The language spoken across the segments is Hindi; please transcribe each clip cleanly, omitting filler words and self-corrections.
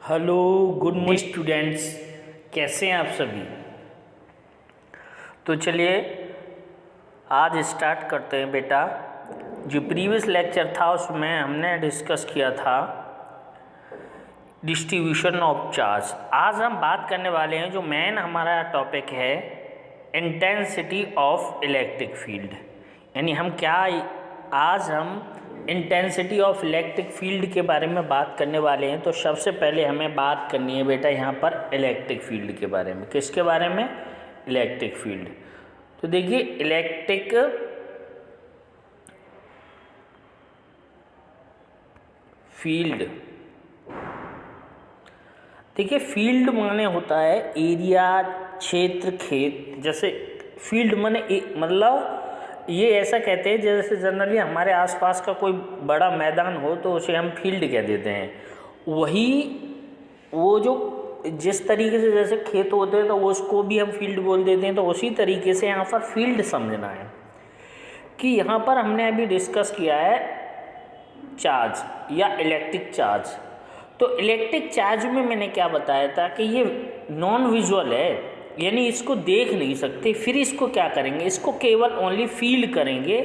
Hello, good morning students. कैसे हैं आप सभी? तो चलिए आज स्टार्ट करते हैं बेटा। जो प्रीवियस लेक्चर था उसमें हमने डिस्कस किया था डिस्ट्रीब्यूशन ऑफ चार्ज। आज हम बात करने वाले हैं, जो मेन हमारा टॉपिक है, इंटेंसिटी ऑफ इलेक्ट्रिक फील्ड। यानी आज हम इंटेंसिटी ऑफ इलेक्ट्रिक फील्ड के बारे में बात करने वाले हैं। तो सबसे पहले हमें बात करनी है बेटा यहाँ पर इलेक्ट्रिक फील्ड के बारे में। किसके बारे में? Electric field. तो देखिए इलेक्ट्रिक फील्ड, देखिए फील्ड माने होता है एरिया, क्षेत्र, खेत। जैसे फील्ड माने मतलब ये ऐसा कहते हैं, जैसे जनरली हमारे आसपास का कोई बड़ा मैदान हो तो उसे हम फील्ड कह देते हैं। वही वो जो जिस तरीके से जैसे खेत होते हैं तो उसको भी हम फील्ड बोल देते हैं। तो उसी तरीके से यहाँ पर फील्ड समझना है कि यहाँ पर हमने अभी डिस्कस किया है चार्ज या इलेक्ट्रिक चार्ज। तो इलेक्ट्रिक चार्ज में मैंने क्या बताया था कि ये नॉन विजुअल है, यानी इसको देख नहीं सकते। फिर इसको क्या करेंगे? इसको केवल ओनली फील करेंगे,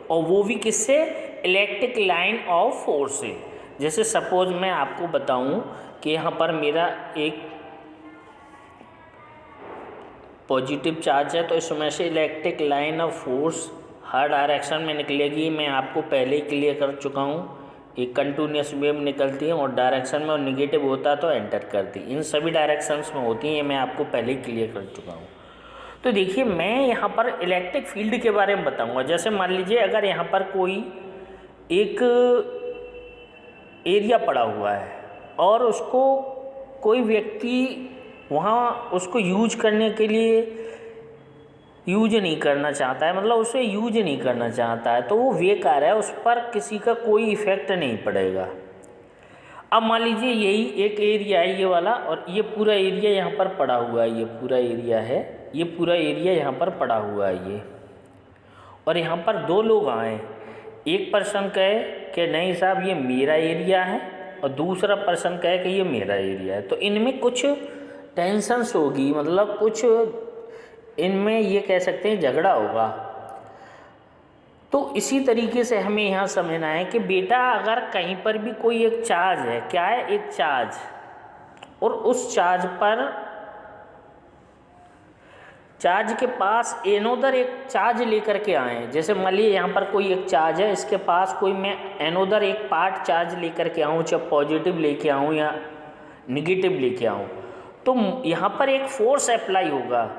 और वो भी किससे? इलेक्ट्रिक लाइन ऑफ फोर्स से। जैसे सपोज मैं आपको बताऊं कि यहाँ पर मेरा एक पॉजिटिव चार्ज है, तो इसमें से electric line of force her direction में निकलेगी। मैं आपको पहले ही क्लियर कर चुका हूँ। एक कंटिन्यूस वेव निकलती है और डायरेक्शन में और निगेटिव होता तो एंटर करती, इन सभी डायरेक्शंस में होती है। ये मैं आपको पहले ही क्लियर कर चुका हूँ। तो देखिए मैं यहाँ पर इलेक्ट्रिक फील्ड के बारे में बताऊँगा। जैसे मान लीजिए अगर यहाँ पर कोई एक एरिया पड़ा हुआ है और उसको कोई व्यक्ति वहाँ उसको यूज करने के लिए यूज नहीं करना चाहता है, मतलब उसे यूज नहीं करना चाहता है, तो वो बेकार है, उस पर किसी का कोई इफेक्ट नहीं पड़ेगा। अब मान लीजिए यही एक एरिया है ये वाला, और ये पूरा एरिया यहाँ पर पड़ा हुआ है। ये पूरा एरिया है, ये पूरा एरिया यहाँ पर पड़ा हुआ है ये। और यहाँ पर दो लोग आए, एक पर्सन कहे कि नहीं साहब ये मेरा एरिया है, और दूसरा पर्सन कहे कि ये मेरा एरिया है। तो इनमें कुछ टेंशन्स होगी, मतलब कुछ इनमें ये कह सकते हैं झगड़ा होगा। तो इसी तरीके से हमें यहाँ समझना है कि बेटा अगर कहीं पर भी कोई एक चार्ज है, क्या है? एक चार्ज, और उस चार्ज पर चार्ज के पास एनोदर एक चार्ज लेकर के आए। जैसे मान लीजिए यहाँ पर कोई एक चार्ज है, इसके पास कोई मैं एनोदर एक पार्ट चार्ज लेकर के आऊँ, चाहे पॉजिटिव लेके आऊँ या निगेटिव लेके आऊँ, तो यहाँ पर एक फोर्स अप्लाई होगा।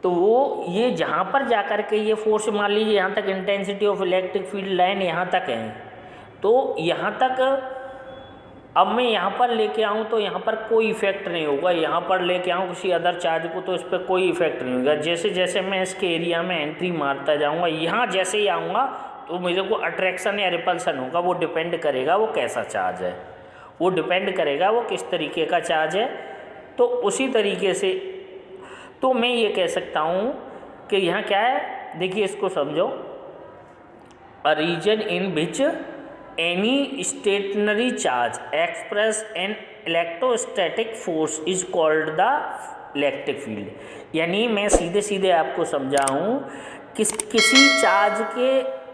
तो वो ये जहाँ पर जाकर के ये फोर्स, मान लीजिए यहाँ तक intensity of electric field line यहाँ तक है, तो यहाँ तक अब मैं यहाँ पर लेके आऊँ तो यहाँ पर कोई इफेक्ट नहीं होगा। यहाँ पर लेके आऊँ किसी अदर चार्ज को तो इस पर कोई इफेक्ट नहीं होगा। जैसे जैसे मैं इसके एरिया में एंट्री मारता जाऊँगा, यहाँ जैसे ही आऊँगा तो मेरे को अट्रैक्शन या रिपल्सन होगा। वो डिपेंड करेगा वो कैसा चार्ज है, वो डिपेंड करेगा वो किस तरीके का चार्ज है। तो उसी तरीके से तो मैं ये कह सकता हूँ कि यहाँ क्या है, देखिए इसको समझो। A region in which any stationary charge express an electrostatic force is called the electric field. यानी मैं सीधे सीधे आपको समझाऊँ, किसी चार्ज के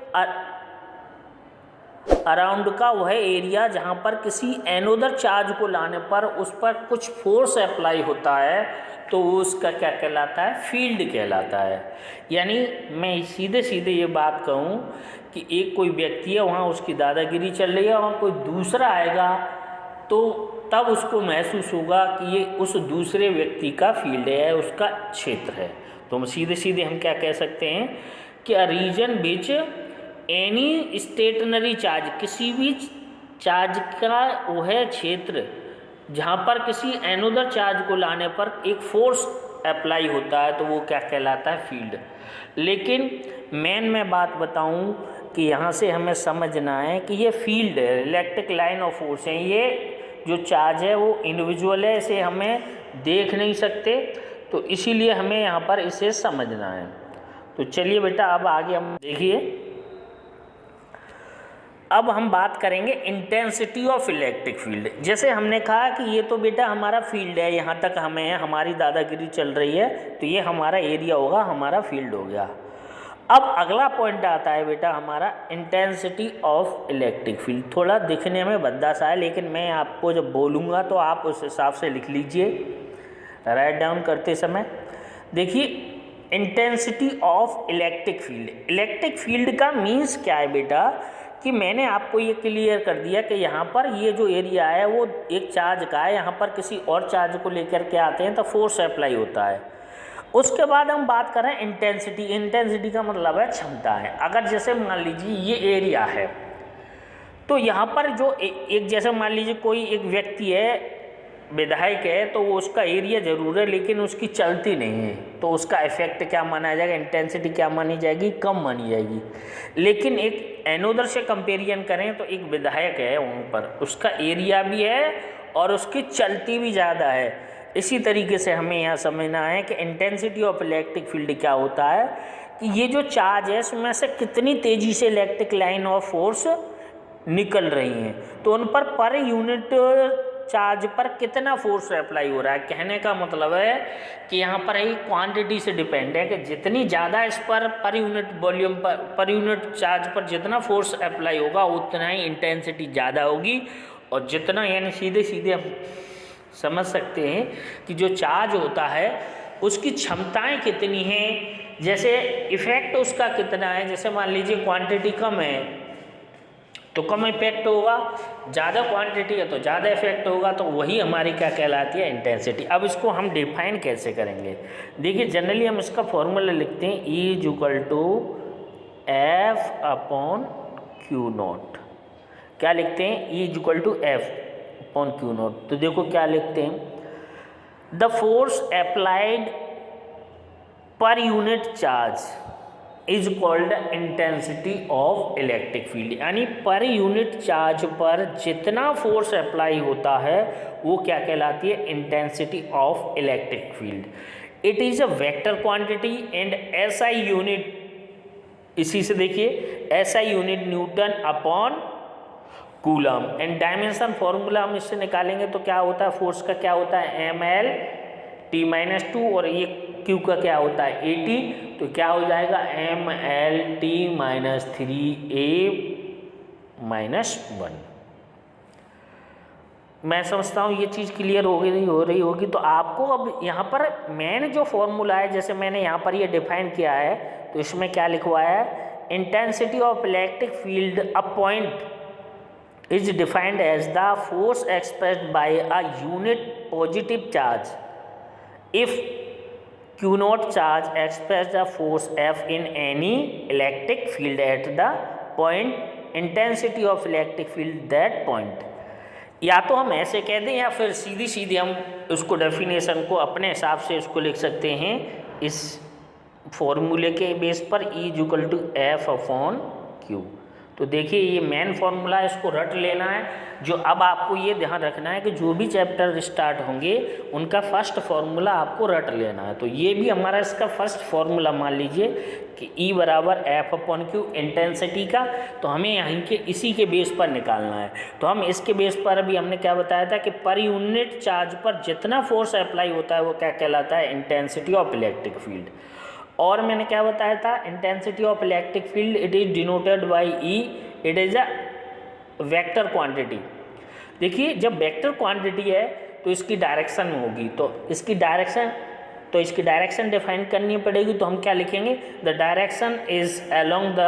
अराउंड का वह एरिया जहाँ पर किसी एनोदर चार्ज को लाने पर उस पर कुछ फोर्स अप्लाई होता है, तो वो उसका क्या कहलाता है? फील्ड कहलाता है। यानी मैं सीधे सीधे ये बात कहूँ कि एक कोई व्यक्ति है, वहाँ उसकी दादागिरी चल रही है, और कोई दूसरा आएगा तो तब उसको महसूस होगा कि ये उस दूसरे व्यक्ति का फील्ड है, उसका क्षेत्र है। तो हम सीधे सीधे हम क्या कह सकते हैं कि a region which any stationary charge, किसी भी चार्ज का वह क्षेत्र जहाँ पर किसी एनोदर चार्ज को लाने पर एक फोर्स अप्लाई होता है, तो वो क्या कहलाता है? फील्ड। लेकिन मेन मैं बात बताऊं कि यहाँ से हमें समझना है कि ये फील्ड है, इलेक्ट्रिक लाइन ऑफ फोर्स है। ये जो चार्ज है वो इंडिविजुअल है, इसे हमें देख नहीं सकते, तो इसीलिए हमें यहाँ पर इसे समझना है। तो चलिए बेटा अब आगे हम देखिए। अब हम बात करेंगे इंटेंसिटी ऑफ इलेक्ट्रिक फील्ड। जैसे हमने कहा कि ये तो बेटा हमारा फील्ड है, यहाँ तक हमें हमारी दादागिरी चल रही है, तो ये हमारा एरिया होगा, हमारा फील्ड हो गया। अब अगला पॉइंट आता है बेटा हमारा इंटेंसिटी ऑफ इलेक्ट्रिक फील्ड। थोड़ा दिखने में भद्दा सा है, लेकिन मैं आपको जब बोलूँगा तो आप उस हिसाब से लिख लीजिए राइट डाउन करते समय। देखिए intensity of electric field, electric field का मीन्स क्या है बेटा कि मैंने आपको ये क्लियर कर दिया कि यहाँ पर ये जो एरिया है वो एक चार्ज का है, यहाँ पर किसी और चार्ज को लेकर के आते हैं तो फोर्स अप्लाई होता है। उसके बाद हम बात कर रहे हैं इंटेंसिटी। इंटेंसिटी का मतलब है क्षमता है। अगर जैसे मान लीजिए ये एरिया है तो यहाँ पर जो एक जैसे मान लीजिए कोई एक व्यक्ति है, विधायक है, तो वो उसका एरिया जरूर है लेकिन उसकी चलती नहीं है, तो उसका इफेक्ट क्या माना जाएगा, इंटेंसिटी क्या मानी जाएगी, कम मानी जाएगी। लेकिन एक एनोदर से कंपेरिजन करें तो एक विधायक है, वहाँ पर उसका एरिया भी है और उसकी चलती भी ज़्यादा है। इसी तरीके से हमें यहाँ समझना है कि इंटेंसिटी ऑफ इलेक्ट्रिक फील्ड क्या होता है कि ये जो चार्ज है उसमें से कितनी तेज़ी से इलेक्ट्रिक लाइन ऑफ फोर्स निकल रही हैं, तो उन पर यूनिट चार्ज पर कितना फोर्स अप्लाई हो रहा है। कहने का मतलब है कि यहाँ पर ही क्वांटिटी से डिपेंड है कि जितनी ज़्यादा इस per unit volume per unit charge पर जितना फोर्स अप्लाई होगा उतना ही इंटेंसिटी ज़्यादा होगी। और जितना, यानी सीधे सीधे हम समझ सकते हैं कि जो चार्ज होता है उसकी क्षमताएं कितनी हैं, जैसे इफेक्ट उसका कितना है। जैसे मान लीजिए क्वांटिटी कम है तो कम इफेक्ट होगा, ज़्यादा क्वांटिटी है तो ज़्यादा इफेक्ट होगा, तो वही हमारी क्या कहलाती है, इंटेंसिटी। अब इसको हम डिफाइन कैसे करेंगे, देखिए जनरली हम इसका फॉर्मूला लिखते हैं E = F/Q0। क्या लिखते हैं, E = F/Q0। तो देखो क्या लिखते हैं, the force applied per unit charge is called intensity of electric field. यानी पर यूनिट चार्ज पर जितना फोर्स अप्लाई होता है वो क्या कहलाती है, intensity of electric field. It is a vector quantity and SI unit, इसी से देखिए SI unit Newton upon coulomb. And dimension formula हम इससे निकालेंगे तो क्या होता है, फोर्स का क्या होता है, ML/T-2 और ये Q का क्या होता है, AT। तो क्या हो जाएगा, ML/T-3A-1। मैं समझता हूँ ये चीज़ क्लियर हो रही होगी। तो आपको अब यहाँ पर मेन जो फॉर्मूला है, जैसे मैंने यहाँ पर ये डिफाइन किया है, तो इसमें क्या लिखवाया है, intensity of electric field a point is defined as the force expressed by a unit positive charge if Q0 charge express the force F in any electric field at the point intensity of electric field that point। या तो हम ऐसे कह दें या फिर सीधी सीधी हम उसको डेफिनेशन को अपने हिसाब से उसको लिख सकते हैं इस फॉर्मूले के बेस पर, E = F/Q। तो देखिए ये मेन फॉर्मूला है, इसको रट लेना है। जो अब आपको ये ध्यान रखना है कि जो भी चैप्टर स्टार्ट होंगे उनका फर्स्ट फॉर्मूला आपको रट लेना है। तो ये भी हमारा इसका फर्स्ट फॉर्मूला मान लीजिए कि E = F/Q इंटेंसिटी का, तो हमें यहाँ के इसी के बेस पर निकालना है। तो हम इसके बेस पर भी हमने क्या बताया था कि पर यूनिट चार्ज पर जितना फोर्स अप्लाई होता है वो क्या कहलाता है, इंटेंसिटी ऑफ इलेक्ट्रिक फील्ड। और मैंने क्या बताया था, intensity of electric field it is denoted by E, it is a vector quantity. देखिए जब वेक्टर क्वांटिटी है तो इसकी डायरेक्शन में होगी, तो इसकी डायरेक्शन डिफाइन करनी पड़ेगी। तो हम क्या लिखेंगे, the direction is along the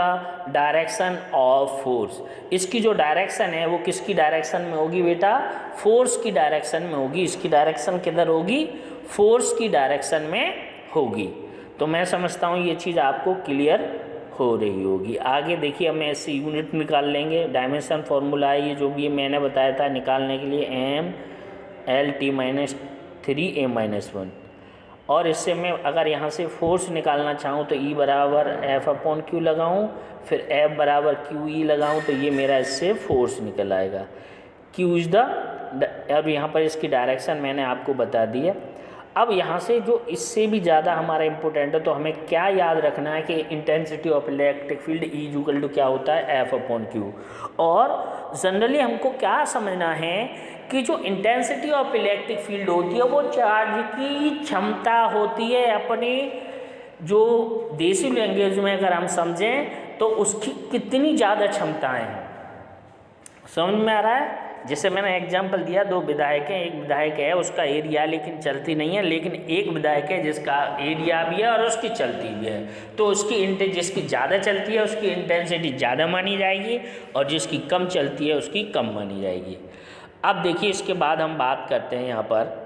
direction of force. इसकी जो डायरेक्शन है वो किसकी डायरेक्शन में होगी बेटा, फोर्स की डायरेक्शन में होगी। इसकी डायरेक्शन किधर होगी, फोर्स की डायरेक्शन में होगी। तो मैं समझता हूँ ये चीज़ आपको क्लियर हो रही होगी। आगे देखिए हम ऐसे यूनिट निकाल लेंगे, डायमेंशन फॉर्मूला है ये जो भी मैंने बताया था निकालने के लिए, ML/T-3A-1। और इससे मैं अगर यहाँ से फोर्स निकालना चाहूँ तो E = F/Q लगाऊँ, फिर F = QE लगाऊँ, तो ये मेरा इससे फोर्स निकल आएगा। Q इज़ द, अब यहाँ पर इसकी डायरेक्शन मैंने आपको बता दी है। अब यहाँ से जो इससे भी ज़्यादा हमारा इम्पोर्टेंट है, तो हमें क्या याद रखना है कि intensity of electric field E equal to क्या होता है, एफ अपॉन क्यू। और जनरली हमको क्या समझना है कि जो इंटेंसिटी ऑफ इलेक्ट्रिक फील्ड होती है वो चार्ज की क्षमता होती है अपनी, जो देसी लैंग्वेज में अगर हम समझें तो उसकी कितनी ज़्यादा क्षमताएँ हैं। समझ में आ रहा है? जैसे मैंने एग्जांपल दिया, दो विधायक हैं, एक विधायक है उसका एरिया लेकिन चलती नहीं है, लेकिन एक विधायक है जिसका एरिया भी है और उसकी चलती भी है, तो उसकी जिसकी ज़्यादा चलती है उसकी इंटेंसिटी ज़्यादा मानी जाएगी और जिसकी कम चलती है उसकी कम मानी जाएगी। अब देखिए इसके बाद हम बात करते हैं यहाँ पर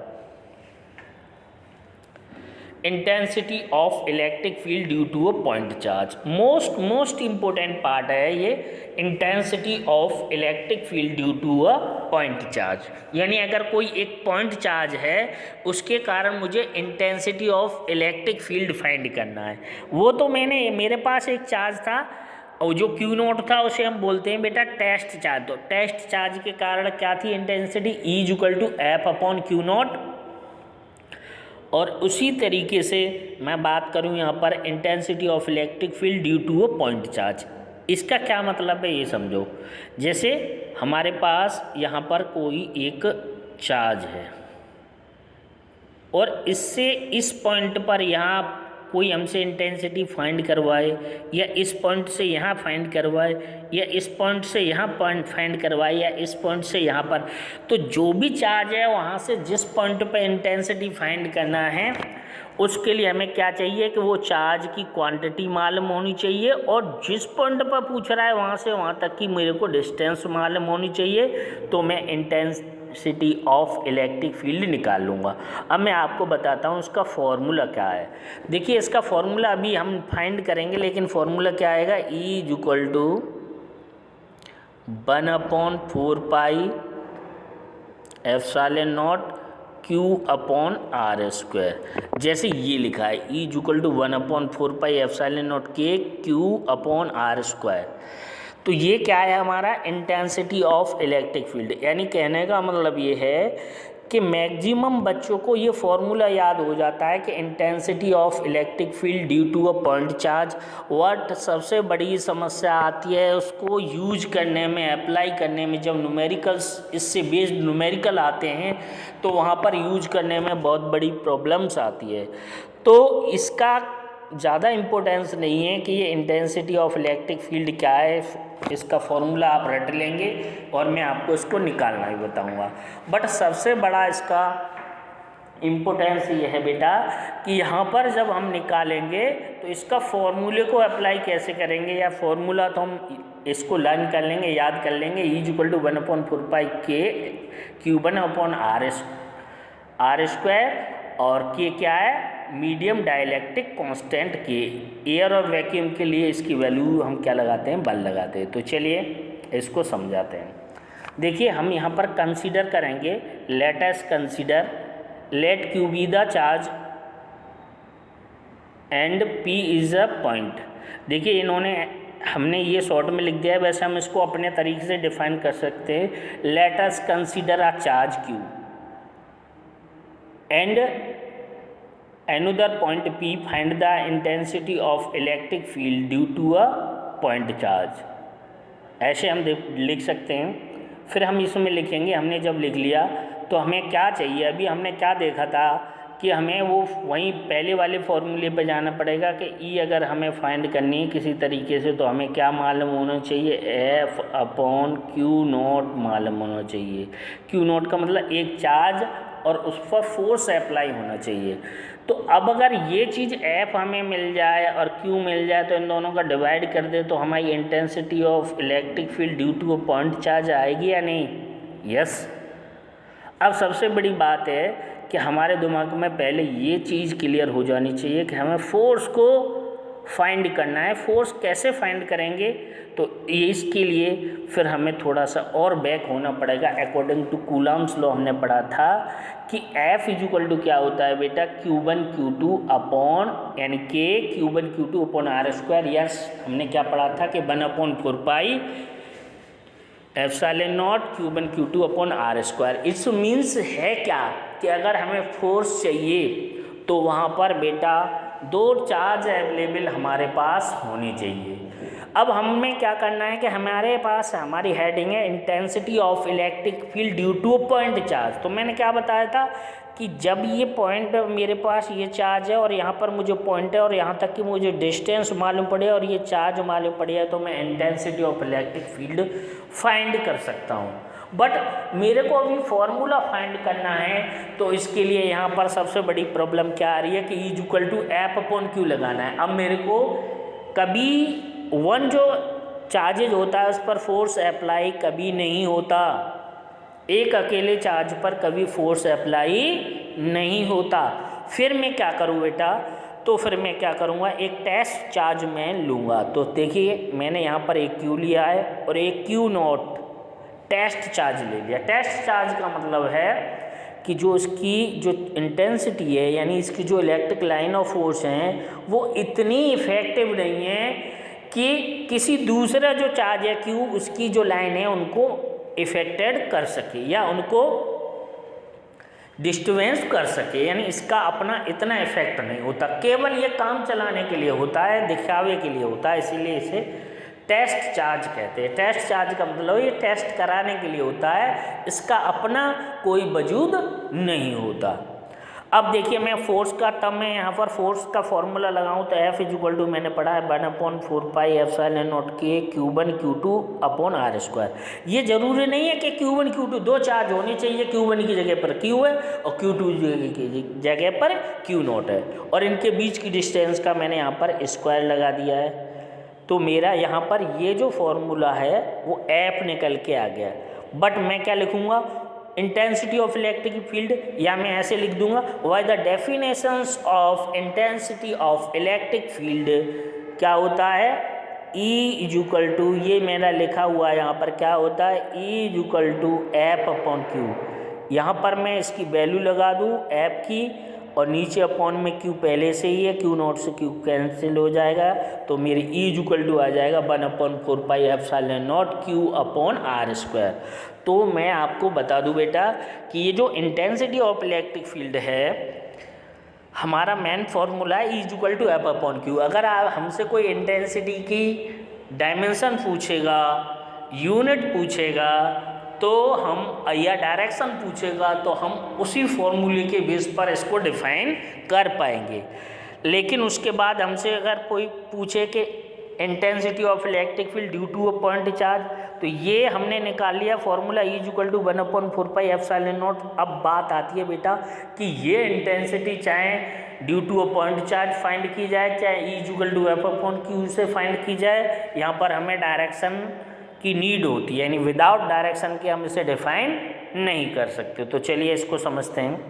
intensity of electric field due to a point charge. Most important part है ये, intensity of electric field due to a point charge. यानी अगर कोई एक पॉइंट चार्ज है उसके कारण मुझे intensity of electric field find करना है। वो तो मेरे पास एक चार्ज था और जो क्यू नॉट था उसे हम बोलते हैं बेटा टेस्ट चार्ज। तो टेस्ट चार्ज के कारण क्या थी intensity, E equal to F upon Q naught. और उसी तरीके से मैं बात करूं यहाँ पर intensity of electric field due to a point charge. इसका क्या मतलब है ये समझो। जैसे हमारे पास यहाँ पर कोई एक चार्ज है और इससे इस पॉइंट पर यहाँ कोई हमसे इंटेंसिटी फाइंड करवाए, या इस पॉइंट से यहाँ फाइंड करवाए, या इस पॉइंट से यहाँ पॉइंट फाइंड करवाए, या इस पॉइंट से यहाँ पर, तो जो भी चार्ज है वहाँ से जिस पॉइंट पर इंटेंसिटी फाइंड करना है उसके लिए हमें क्या चाहिए कि वो चार्ज की क्वांटिटी मालूम होनी चाहिए, और जिस पॉइंट पर पूछ रहा है वहाँ से वहाँ तक की मेरे को डिस्टेंस मालूम होनी चाहिए, तो मैं इंटेंसिटी ऑफ इलेक्ट्रिक फील्ड निकाल लूँगा। अब मैं आपको बताता हूँ उसका फॉर्मूला क्या है। देखिए इसका फॉर्मूला अभी हम फाइंड करेंगे, लेकिन फॉर्मूला क्या आएगा, E equal to 1/4 epsilon nought Q upon R square. जैसे ये लिखा है E equal to 1/4 epsilon nought K Q upon R square. तो ये क्या है हमारा इंटेंसिटी ऑफ इलेक्ट्रिक फील्ड। यानी कहने का मतलब ये है कि मैक्सिमम बच्चों को ये फॉर्मूला याद हो जाता है कि intensity of electric field due to a point charge. वट सबसे बड़ी समस्या आती है उसको यूज करने में, अप्लाई करने में, जब न्यूमेरिकल्स इससे बेस्ड न्यूमेरिकल आते हैं तो वहाँ पर यूज करने में बहुत बड़ी प्रॉब्लम्स आती है। तो इसका ज़्यादा इम्पोर्टेंस नहीं है कि ये इंटेंसिटी ऑफ इलेक्ट्रिक फील्ड क्या है, इसका फॉर्मूला आप रट लेंगे और मैं आपको इसको निकालना ही बताऊंगा। बट सबसे बड़ा इसका इम्पोर्टेंस ये है बेटा कि यहाँ पर जब हम निकालेंगे तो इसका फॉर्मूले को अप्लाई कैसे करेंगे, या फॉर्मूला तो हम इसको लर्न कर लेंगे, याद कर लेंगे। E equal to 1/4 K Q1 upon R square, और के क्या है, मीडियम डाइलेक्ट्रिक कांस्टेंट के। एयर और वैक्यूम के लिए इसकी वैल्यू हम क्या लगाते हैं, बल लगाते हैं। तो चलिए इसको समझाते हैं। देखिए हम यहाँ पर कंसीडर करेंगे, let us consider let Q be the charge and P is a point. देखिए हमने ये शॉर्ट में लिख दिया है, वैसे हम इसको अपने तरीके से डिफाइन कर सकते हैं। Late us consider a charge Q and another point P, find the intensity of electric field due to a point charge। ऐसे हम लिख सकते हैं। फिर हम इसमें लिखेंगे, हमने जब लिख लिया तो हमें क्या चाहिए, अभी हमने क्या देखा था कि हमें वो वहीं पहले वाले फॉर्मूले पे जाना पड़ेगा कि E अगर हमें फाइंड करनी है किसी तरीके से तो हमें क्या मालूम होना चाहिए, F अपॉन Q नॉट मालूम होना चाहिए। Q नॉट का मतलब एक चार्ज और उस पर फोर्स अप्लाई होना चाहिए। तो अब अगर ये चीज़ F हमें मिल जाए और Q मिल जाए तो इन दोनों का डिवाइड कर दे तो हमारी intensity of electric field due to a point charge आएगी या नहीं, यस। अब सबसे बड़ी बात है कि हमारे दिमाग में पहले ये चीज़ क्लियर हो जानी चाहिए कि हमें फोर्स को फाइंड करना है। फोर्स कैसे फाइंड करेंगे, तो इसके लिए फिर हमें थोड़ा सा और बैक होना पड़ेगा। अकॉर्डिंग टू कूलम्स लॉ हमने पढ़ा था कि F इक्वल टू क्या होता है बेटा, Q1 Q2 अपॉन यानी K Q1 Q2 upon R square. Yes, हमने क्या पढ़ा था कि 1/4 epsilon nought Q1 Q2 upon R square. It's means है क्या कि अगर हमें फोर्स चाहिए तो वहाँ पर बेटा दो चार्ज अवेलेबल हमारे पास होनी चाहिए। अब हमें क्या करना है कि हमारे पास हमारी हेडिंग है intensity of electric field due two point charge. तो मैंने क्या बताया था कि जब ये पॉइंट मेरे पास ये चार्ज है और यहाँ पर मुझे पॉइंट है और यहाँ तक कि मुझे डिस्टेंस मालूम पड़े और ये चार्ज मालूम पड़े तो मैं intensity of electric field find कर सकता हूँ। बट मेरे को अभी फॉर्मूला फाइंड करना है तो इसके लिए यहाँ पर सबसे बड़ी प्रॉब्लम क्या आ रही है कि E=F/Q लगाना है। अब मेरे को कभी वन जो चार्जेज होता है उस पर फोर्स अप्लाई कभी नहीं होता, एक अकेले चार्ज पर कभी फोर्स अप्लाई नहीं होता। फिर मैं क्या करूँ बेटा, तो फिर मैं क्या करूँगा, एक टेस्ट चार्ज मैं लूँगा। तो देखिए मैंने यहाँ पर एक Q लिया है और एक Q0 टेस्ट चार्ज ले लिया। टेस्ट चार्ज का मतलब है कि जो इसकी जो इंटेंसिटी है यानी इसकी जो इलेक्ट्रिक लाइन ऑफ फोर्स हैं वो इतनी इफेक्टिव नहीं है कि किसी दूसरा जो चार्ज है Q उसकी जो लाइन है उनको इफेक्टेड कर सके या उनको डिस्टर्बेंस कर सके। यानी इसका अपना इतना इफेक्ट नहीं होता, केवल ये काम चलाने के लिए होता है, दिखावे के लिए होता है, इसीलिए इसे टेस्ट चार्ज कहते हैं। टेस्ट चार्ज का मतलब ये टेस्ट कराने के लिए होता है, इसका अपना कोई वजूद नहीं होता। अब देखिए मैं फोर्स का तब मैं यहाँ पर फोर्स का फॉर्मूला लगाऊं तो F मैंने पढ़ा है 1/4πε0 के Q1 Q2 upon R square. ये जरूरी नहीं है कि Q1 Q2 दो चार्ज होने चाहिए, Q1 की जगह पर Q है और Q2 की जगह पर Q0 है और इनके बीच की डिस्टेंस का मैंने यहाँ पर स्क्वायर लगा दिया है। तो मेरा यहाँ पर ये जो फॉर्मूला है वो F निकल के आ गया। बट मैं क्या लिखूँगा, इंटेंसिटी ऑफ इलेक्ट्रिक फील्ड, या मैं ऐसे लिख दूंगा why the definitions of intensity of electric field क्या होता है, E=, ये मेरा लिखा हुआ है यहाँ पर क्या होता है, E=F/Q। यहाँ पर मैं इसकी वैल्यू लगा दूँ F की और नीचे अपॉन में Q पहले से ही है, Q0 से Q कैंसिल हो जाएगा तो मेरी E= आ जाएगा 1/4πε0 Q/r²। तो मैं आपको बता दूं बेटा कि ये जो इंटेंसिटी ऑफ इलेक्ट्रिक फील्ड है हमारा मेन फॉर्मूला है E=F/Q। अगर आप हमसे कोई इंटेंसिटी की डायमेंशन पूछेगा, यूनिट पूछेगा तो हम या डायरेक्शन पूछेगा तो हम उसी फॉर्मूले के बेस पर इसको डिफाइन कर पाएंगे। लेकिन उसके बाद हमसे अगर कोई पूछे कि intensity of electric field due to a point charge, तो ये हमने निकाल लिया फॉर्मूला E=1/4πε0। अब बात आती है बेटा कि ये इंटेंसिटी चाहे due to a point charge find की जाए चाहे E=F/Q से फाइंड की जाए, यहाँ पर हमें डायरेक्शन की नीड होती है, यानी विदाउट डायरेक्शन के हम इसे डिफाइन नहीं कर सकते। तो चलिए इसको समझते हैं।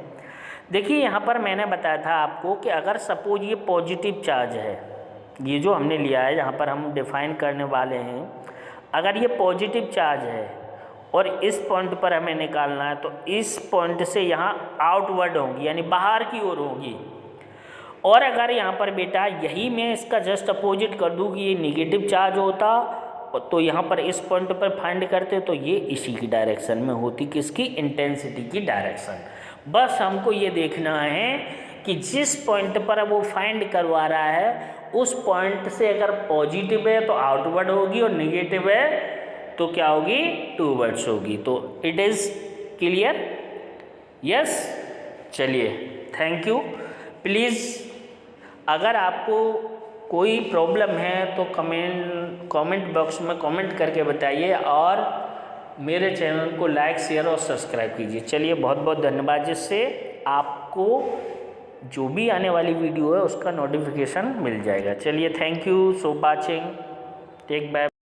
देखिए यहाँ पर मैंने बताया था आपको कि अगर सपोज ये पॉजिटिव चार्ज है, ये जो हमने लिया है यहाँ पर हम डिफाइन करने वाले हैं, अगर ये पॉजिटिव चार्ज है और इस पॉइंट पर हमें निकालना है तो इस पॉइंट से यहाँ आउटवर्ड होगी यानी बाहर की ओर होगी। और अगर यहाँ पर बेटा यही मैं इसका जस्ट अपोजिट कर दूँ कि ये निगेटिव चार्ज होता तो यहाँ पर इस पॉइंट पर फाइंड करते तो ये इसी की डायरेक्शन में होती, किसकी, इंटेंसिटी की डायरेक्शन। बस हमको ये देखना है कि जिस पॉइंट पर वो फाइंड करवा रहा है उस पॉइंट से अगर पॉजिटिव है तो आउटवर्ड होगी और निगेटिव है तो क्या होगी, टूवर्ड्स होगी। तो इट इज़ क्लियर, यस। चलिए थैंक यू। प्लीज़ अगर आपको कोई प्रॉब्लम है तो कमेंट बॉक्स में कमेंट करके बताइए और मेरे चैनल को लाइक शेयर और सब्सक्राइब कीजिए। चलिए बहुत बहुत धन्यवाद, जिससे आपको जो भी आने वाली वीडियो है उसका नोटिफिकेशन मिल जाएगा। चलिए thank you so watching, take bye.